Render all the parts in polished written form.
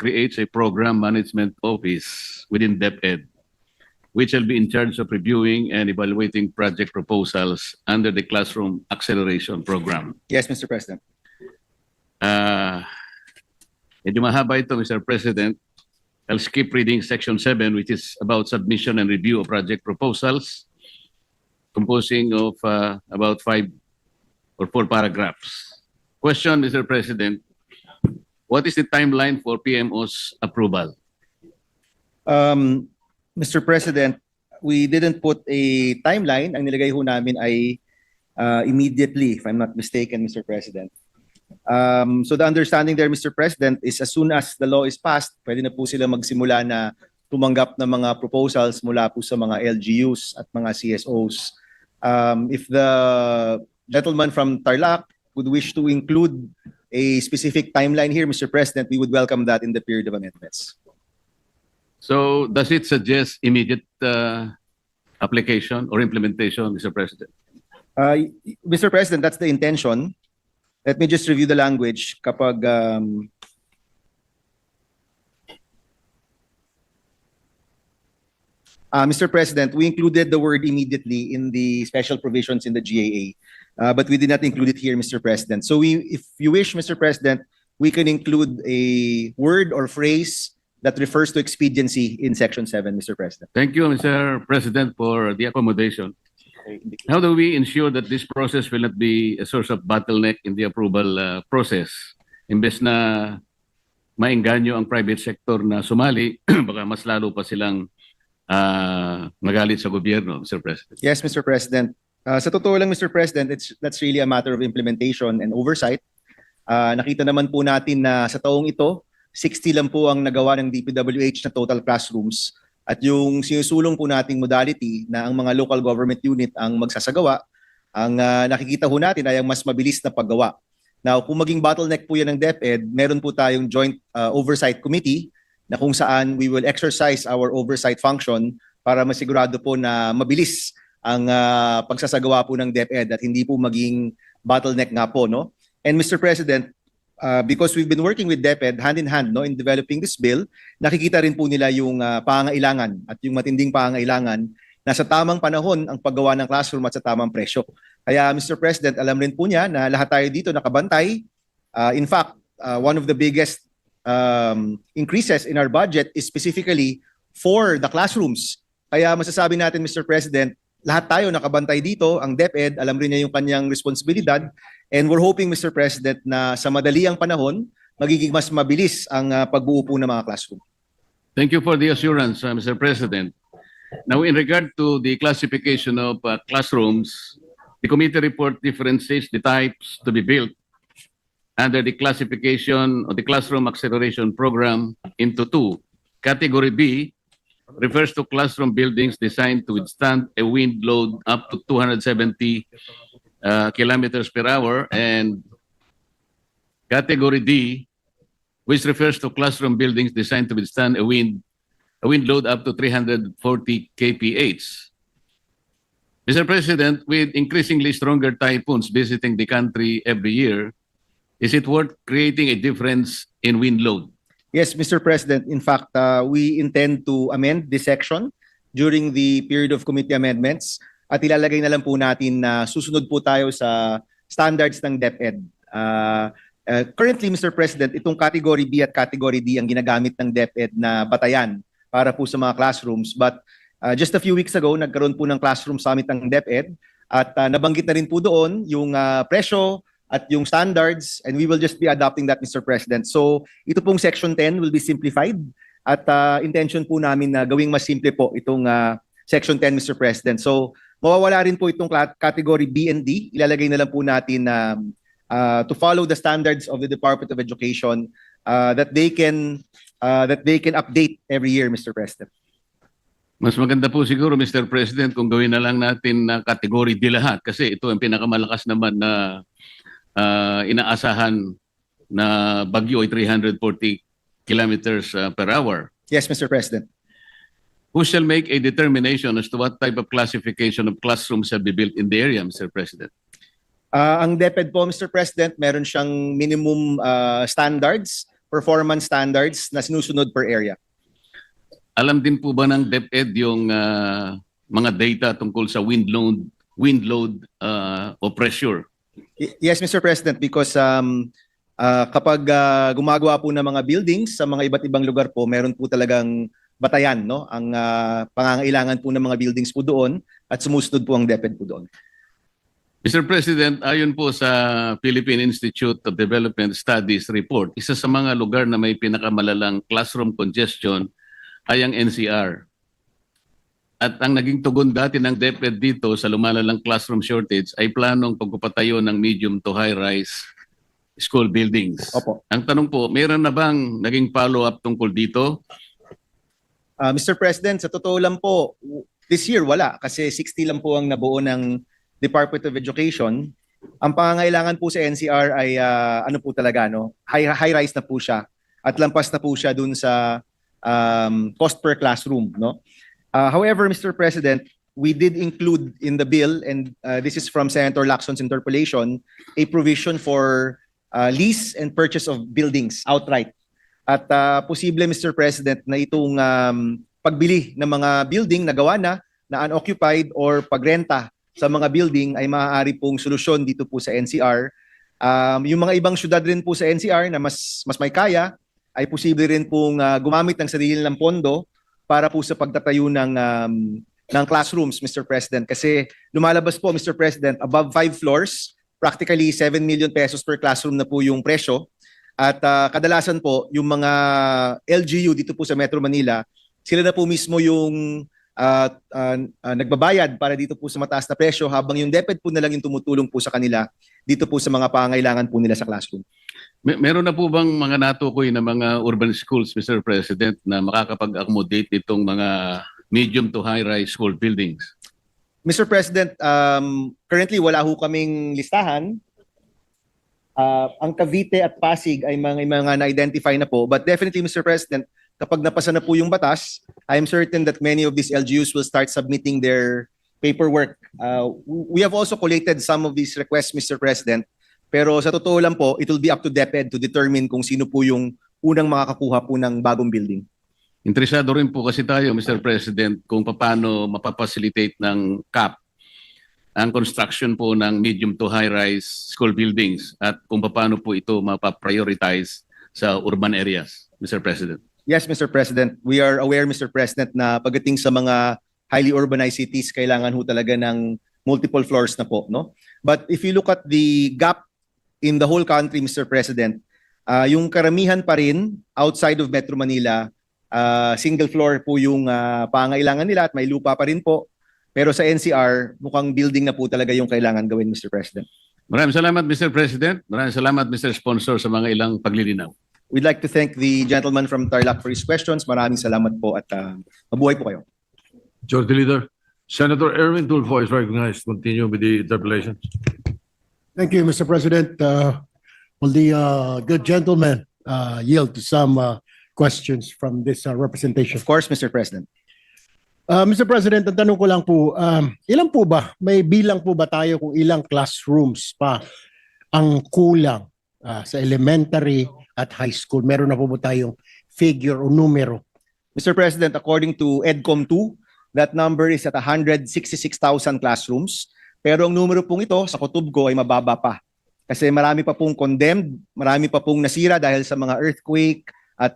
creates a program management office within DepEd, which will be in charge of reviewing and evaluating project proposals under the Classroom Acceleration Program. Yes, Mr. President. Medyo mahaba ito, Mr. President. I'll skip reading Section 7, which is about submission and review of project proposals, composing of about 5 or 4 paragraphs. Question, Mr. President, what is the timeline for PMO's approval? Mr. President, we didn't put a timeline. Ang nilagay ho namin ay immediately, if I'm not mistaken, Mr. President. So the understanding there, Mr. President, is as soon as the law is passed, pwede na po sila magsimula na tumanggap ng mga proposals mula po sa mga LGUs at mga CSOs. If the gentleman from Tarlac would wish to include a specific timeline here, Mr. President, we would welcome that in the period of amendments. So does it suggest immediate application or implementation, Mr. President? Mr. President, that's the intention. Let me just review the language. Kapag Mr. President, we included the word immediately in the special provisions in the GAA, but we did not include it here, Mr. President. So if you wish, Mr. President, we can include a word or phrase that refers to expediency in Section 7, Mr. President. Thank you, Mr. President, for the accommodation. How do we ensure that this process will not be a source of bottleneck in the approval process? Imbes na maengganyo ang private sector na sumali, baka mas lalo pa silang magalit sa gobyerno, Mr. President. Yes, Mr. President. Sa totoo lang, Mr. President, that's really a matter of implementation and oversight. Nakita naman po natin na sa taong ito, 60 lang po ang nagawa ng DPWH na total classrooms. At yung sinusulong po nating modality na ang mga local government unit ang magsasagawa, ang nakikita po natin ay ang mas mabilis na paggawa. Now, kung maging bottleneck po yan ng DepEd, meron po tayong Joint Oversight Committee na kung saan we will exercise our oversight function para masigurado po na mabilis ang pagsasagawa po ng DepEd at hindi po maging bottleneck nga po, no? And Mr. President, because we've been working with DepEd hand in hand, no, in developing this bill, nakikita rin po nila yung pangailangan at yung matinding pangailangan na sa tamang panahon ang paggawa ng classroom at sa tamang presyo. Kaya Mr. President, alam rin po niya na lahat tayo dito nakabantay. In fact, one of the biggest increases in our budget is specifically for the classrooms. Kaya masasabi natin, Mr. President, lahat tayo nakabantay dito, ang DepEd, alam rin niya yung kanyang responsibilidad. And we're hoping, Mr. President, na sa madaliang panahon, magiging mas mabilis ang pagbuo po ng mga classroom. Thank you for the assurance, Mr. President. Now, in regard to the classification of classrooms, the committee report differentiates the types to be built under the classification of the Classroom Acceleration Program into 2. Category B refers to classroom buildings designed to withstand a wind load up to 270 kilometers per hour, and Category D, which refers to classroom buildings designed to withstand a wind load up to 340 kph. Mr. President, with increasingly stronger typhoons visiting the country every year, is it worth creating a difference in wind load? Yes, Mr. President. In fact, we intend to amend this section during the period of committee amendments. At ilalagay na lang po natin na susunod po tayo sa standards ng DepEd. Currently, Mr. President, itong Category B at Category D ang ginagamit ng DepEd na batayan para po sa mga classrooms. But just a few weeks ago, nagkaroon po ng classroom summit ng DepEd at nabanggit na rin po doon yung presyo at yung standards, and we will just be adopting that, Mr. President. So ito pong Section 10 will be simplified at intention po namin na gawing mas simple po itong Section 10, Mr. President. So mawawala rin po itong Category B and D. Ilalagay na lang po natin to follow the standards of the Department of Education that they can update every year, Mr. President. Mas maganda po siguro, Mr. President, kung gawin na lang natin na Category D lahat kasi ito ang pinakamalakas naman na inaasahan na bagyo ay 340 kilometers per hour. Yes, Mr. President. Who shall make a determination as to what type of classification of classrooms shall be built in the area, Mr. President? Ang DepEd po, Mr. President, meron siyang minimum standards performance standards na sinusunod per area. Alam din po ba ng DepEd yung mga data tungkol sa wind load o pressure? Yes, Mr. President, because kapag gumagawa po ng mga buildings sa mga iba't ibang lugar po, meron po talagang batayan, no? Ang pangangailangan po ng mga buildings po doon at sumusunod po ang DepEd po doon. Mr. President, ayon po sa Philippine Institute of Development Studies report, isa sa mga lugar na may pinakamalalang classroom congestion ay ang NCR. At ang naging tugon dati ng DepEd dito sa lumalalang classroom shortage ay planong pagpapatayo ng medium to high-rise school buildings. Opo. Ang tanong po, mayroon na bang naging follow-up tungkol dito? Mr. President, sa totoo lang po, this year wala kasi 60 lang po ang nabuo ng Department of Education. Ang pangangailangan po sa NCR ay ano po talaga, no? High-rise na po siya at lampas na po siya dun sa cost per classroom, no? However, Mr. President, we did include in the bill, and this is from Senator Lacson's interpellation, a provision for lease and purchase of buildings outright. At posible, Mr. President, na itong pagbili ng mga building na gawa na unoccupied or pagrenta sa mga building ay maaari pong solusyon dito po sa NCR. Yung mga ibang syudad rin po sa NCR na mas may kaya ay posible rin pong gumamit ng sarili nilang pondo para po sa pagtatayo ng classrooms, Mr. President. Kasi lumalabas po, Mr. President, above 5 floors, practically 7 million pesos per classroom na po yung presyo. At kadalasan po, yung mga LGU dito po sa Metro Manila, sila na po mismo yung nagbabayad para dito po sa mataas na presyo habang yung DepEd po na lang yung tumutulong po sa kanila dito po sa mga pangangailangan po nila sa classroom. Meron na po bang mga natukoy na mga urban schools, Mr. President, na makakapag-accommodate itong mga medium to high-rise school buildings? Mr. President, currently wala ho kaming listahan. Ang Cavite at Pasig ay mga na-identify na po. But definitely, Mr. President, kapag napasa na po yung batas, I'm certain that many of these LGUs will start submitting their paperwork. We have also collated some of these requests, Mr. President. Pero sa totoo lang po, it will be up to DepEd to determine kung sino po yung unang makakakuha po ng bagong building. Interesado rin po kasi tayo, Mr. President, kung paano mapapacilitate ng CAP ang construction po ng medium to high-rise school buildings at kung paano po ito mapaprioritize sa urban areas, Mr. President. Yes, Mr. President. We are aware, Mr. President, na pagdating sa mga highly urbanized cities, kailangan ho talaga ng multiple floors na po, no? But if you look at the gap in the whole country, Mr. President, yung karamihan pa rin outside of Metro Manila, single floor po yung pangailangan nila at may lupa pa rin po. Pero sa NCR, mukhang building na po talaga yung kailangan gawin, Mr. President. Maraming salamat, Mr. President. Maraming salamat, Mr. Sponsor, sa mga ilang paglilinaw. We'd like to thank the gentleman from Tarlac for his questions. Maraming salamat po at mabuhay po kayo. Majority Leader. Senator Erwin Tulfo is recognized. Continue with the interpellation. Thank you, Mr. President. Will the good gentleman yield to some questions from this representation? Of course, Mr. President. Mr. President, ang tanong ko lang po, ilan po ba, may bilang po ba tayo kung ilang classrooms pa ang kulang sa elementary at high school? Meron na po ba tayong figure o numero? Mr. President, according to EDCOM 2, that number is at 166,000 classrooms. Pero ang numero pong ito sa Kutubgo ay mababa pa. Kasi marami pa pong condemned, marami pa pong nasira dahil sa mga earthquake at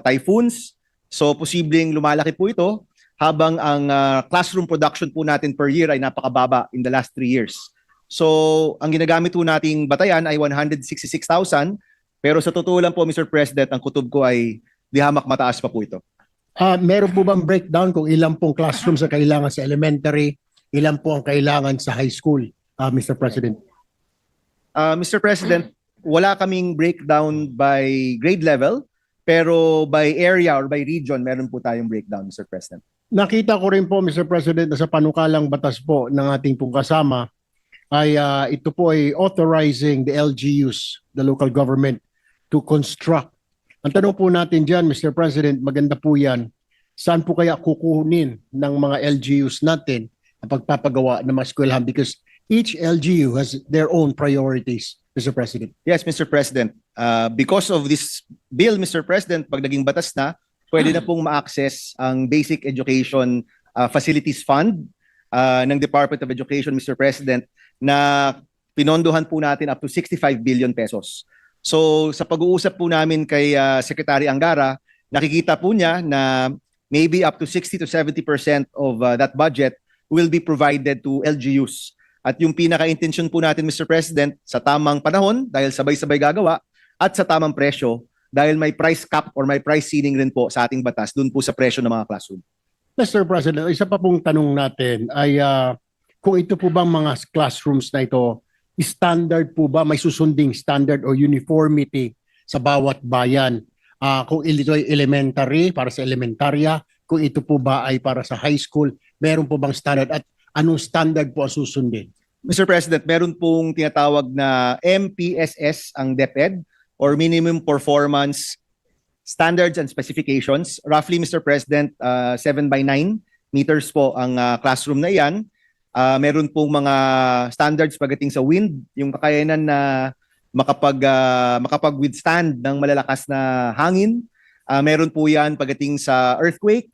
typhoons. So posibleng lumalaki po ito habang ang classroom production po natin per year ay napakababa in the last 3 years. So ang ginagamit po nating batayan ay 166,000. Pero sa totoo lang po, Mr. President, ang Kutubgo ay di hamak mataas pa po ito. Meron po bang breakdown kung ilan pong classrooms ang kailangan sa elementary, ilan po ang kailangan sa high school, Mr. President? Mr. President, wala kaming breakdown by grade level, pero by area or by region, meron po tayong breakdown, Mr. President. Nakita ko rin po, Mr. President, na sa panukalang batas po ng ating pong kasama, ay ito po ay authorizing the LGUs, the local government, to construct. Ang tanong po natin dyan, Mr. President, maganda po yan, saan po kaya kukunin ng mga LGUs natin ang pagpapagawa ng mga eskwelahan? Because each LGU has their own priorities, Mr. President. Yes, Mr. President. Because of this bill, Mr. President, pag naging batas na, pwede na pong ma-access ang Basic Education Facilities Fund ng Department of Education, Mr. President, na pinondohan po natin up to 65 billion pesos. So sa pag-uusap po namin kay Secretary Angara, nakikita po niya na maybe up to 60 to 70% of that budget will be provided to LGUs. At yung pinaka-intention po natin, Mr. President, sa tamang panahon, dahil sabay-sabay gagawa, at sa tamang presyo, dahil may price cap or may price ceiling rin po sa ating batas dun po sa presyo ng mga classroom. Mr. President, isa pa pong tanong natin ay kung ito po bang mga classrooms na ito, standard po ba, may susunding standard o uniformity sa bawat bayan? Kung ito ay elementary, para sa elementarya, kung ito po ba ay para sa high school, meron po bang standard at anong standard po ang susundin? Mr. President, meron pong tinatawag na MPSS ang DepEd or Minimum Performance Standards and Specifications. Roughly, Mr. President, 7 by 9 meters po ang classroom na iyan. Meron pong mga standards pagdating sa wind, yung kakayanan na makapag-withstand ng malalakas na hangin. Meron po yan pagdating sa earthquake.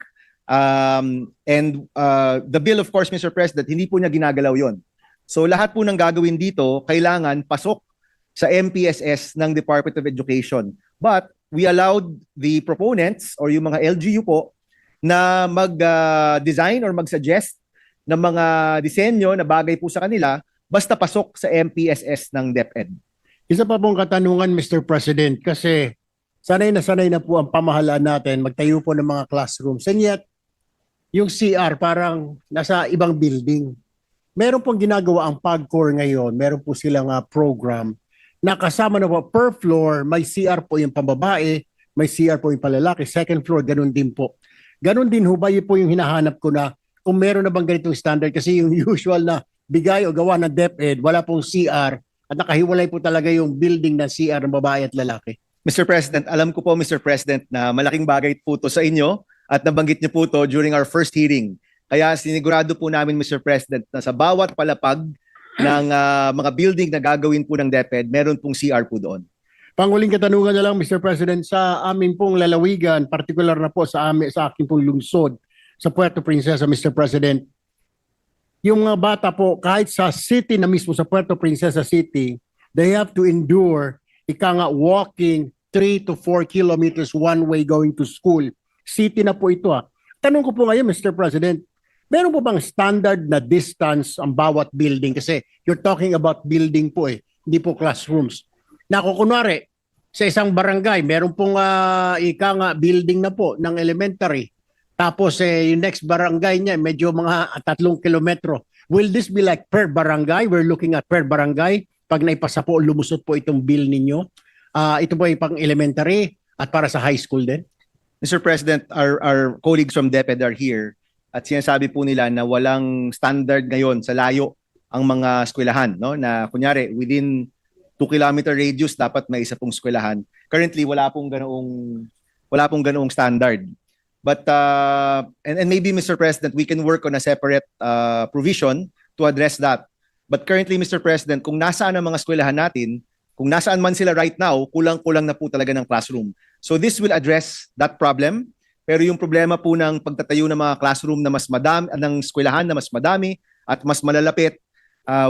The bill, of course, Mr. President, hindi po niya ginagalaw yon. So lahat po ng gagawin dito, kailangan pasok sa MPSS ng Department of Education. But we allowed the proponents or yung mga LGU po na mag-design or mag-suggest ng mga disenyo na bagay po sa kanila basta pasok sa MPSS ng DepEd. Isa pa pong katanungan, Mr. President, kasi sanay na po ang pamahalaan natin magtayo po ng mga classrooms. And yet, yung CR parang nasa ibang building. Meron pong ginagawa ang PAGCOR ngayon. Meron po silang program na kasama na po per floor, may CR po yung pambabae, may CR po yung palalaki, second floor, ganun din po. Ganun din ho ba yun po yung hinahanap ko na kung meron na bang ganitong standard kasi yung usual na bigay o gawa ng DepEd, wala pong CR at nakahiwalay po talaga yung building ng CR ng babae at lalaki. Mr. President, alam ko po, Mr. President, na malaking bagay po to sa inyo at nabanggit niyo po to during our first hearing. Kaya sinigurado po namin, Mr. President, na sa bawat palapag ng mga building na gagawin po ng DepEd, meron pong CR po doon. Panguling katanungan na lang, Mr. President, sa amin pong lalawigan, particular na po sa akin pong lungsod, sa Puerto Princesa, Mr. President, yung mga bata po, kahit sa city na mismo, sa Puerto Princesa City, they have to endure walking 3 to 4 kilometers one way going to school. City na po ito. Tanong ko po ngayon, Mr. President, meron po bang standard na distance ang bawat building? Kasi you're talking about building po hindi po classrooms. Na kung kunwari, sa isang barangay, meron pong building na po ng elementary. Tapos yung next barangay niya, medyo mga 3 kilometro. Will this be like per barangay? We're looking at per barangay. Pag naipasa po, lumusot po itong bill ninyo. Ito po ay pang elementary at para sa high school din. Mr. President, our colleagues from DepEd are here at sinasabi po nila na walang standard ngayon sa layo ang mga eskwelahan, no? Na kunyari within 2-kilometer radius dapat may isa pong eskwelahan. Currently wala pong ganoong standard. But and maybe, Mr. President, we can work on a separate provision to address that. But currently, Mr. President, kung nasaan ang mga eskwelahan natin, kung nasaan man sila right now, kulang-kulang na po talaga ng classroom. So this will address that problem. Pero yung problema po ng pagtatayo ng mga classroom na mas madami, ng eskwelahan na mas madami at mas malalapit,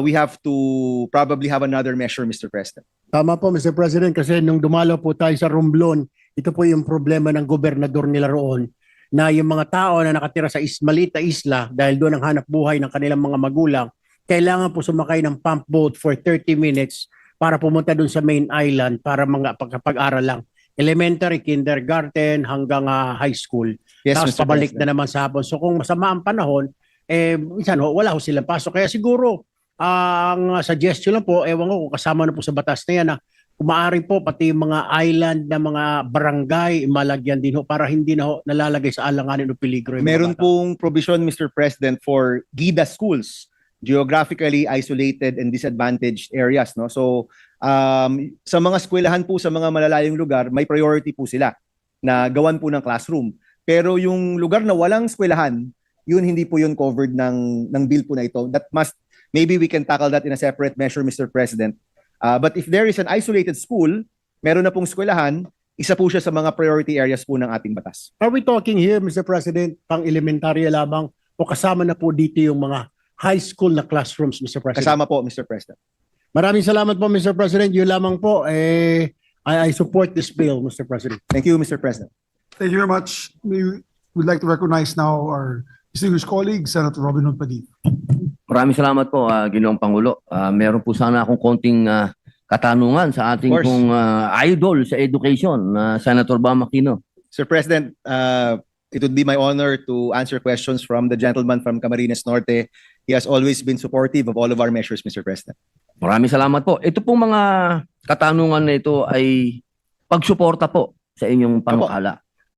we have to probably have another measure, Mr. President. Tama po, Mr. President, kasi nung dumalo po tayo sa Romblon, ito po yung problema ng gobernador nila roon, na yung mga tao na nakatira sa maliit na isla, dahil doon ang hanap buhay ng kanilang mga magulang, kailangan po sumakay ng pump boat for 30 minutes para pumunta doon sa main island para mga pag-aral lang. Elementary, kindergarten, hanggang high school. Yes, Tapos Mr. pabalik President. na naman sa hapon. So kung masama ang panahon, minsan wala ho silang pasok. Kaya siguro, ang suggestion lang po, ewan ko kung kasama na po sa batas na yan, na kung maaari po pati yung mga island na mga barangay, malagyan din ho para hindi na ho nalalagay sa alanganin o peligro. yung mga Meron bata. pong provision, Mr. President, for GIDA schools, geographically isolated and disadvantaged areas, no? So sa mga eskwelahan po sa mga malalayong lugar, may priority po sila na gawan po ng classroom. Pero yung lugar na walang eskwelahan, yun hindi po yun covered ng bill po na ito. Maybe we can tackle that in a separate measure, Mr. President. But if there is an isolated school meron na pong eskwelahan, isa po siya sa mga priority areas po ng ating batas. Are we talking here, Mr. President, pang elementarya lamang o kasama na po dito yung mga high school na classrooms, Mr. President? Kasama po, Mr. President. Maraming salamat po, Mr. President. Yun lamang po, I support this bill, Mr. President. Thank you, Mr. President. Thank you very much. We would like to recognize now our distinguished colleague, Senator Robin Hood Padilla. Maraming salamat po, Ginoong Pangulo. Meron po sana akong konting katanungan sa ating Of course. pong idol sa education, Senator Bam Aquino. Sir President, it would be my honor to answer questions from the gentleman from Camarines Norte. He has always been supportive of all of our measures, Mr. President. Maraming salamat po. Ito pong mga katanungan na ito ay pagsuporta po sa inyong panukala.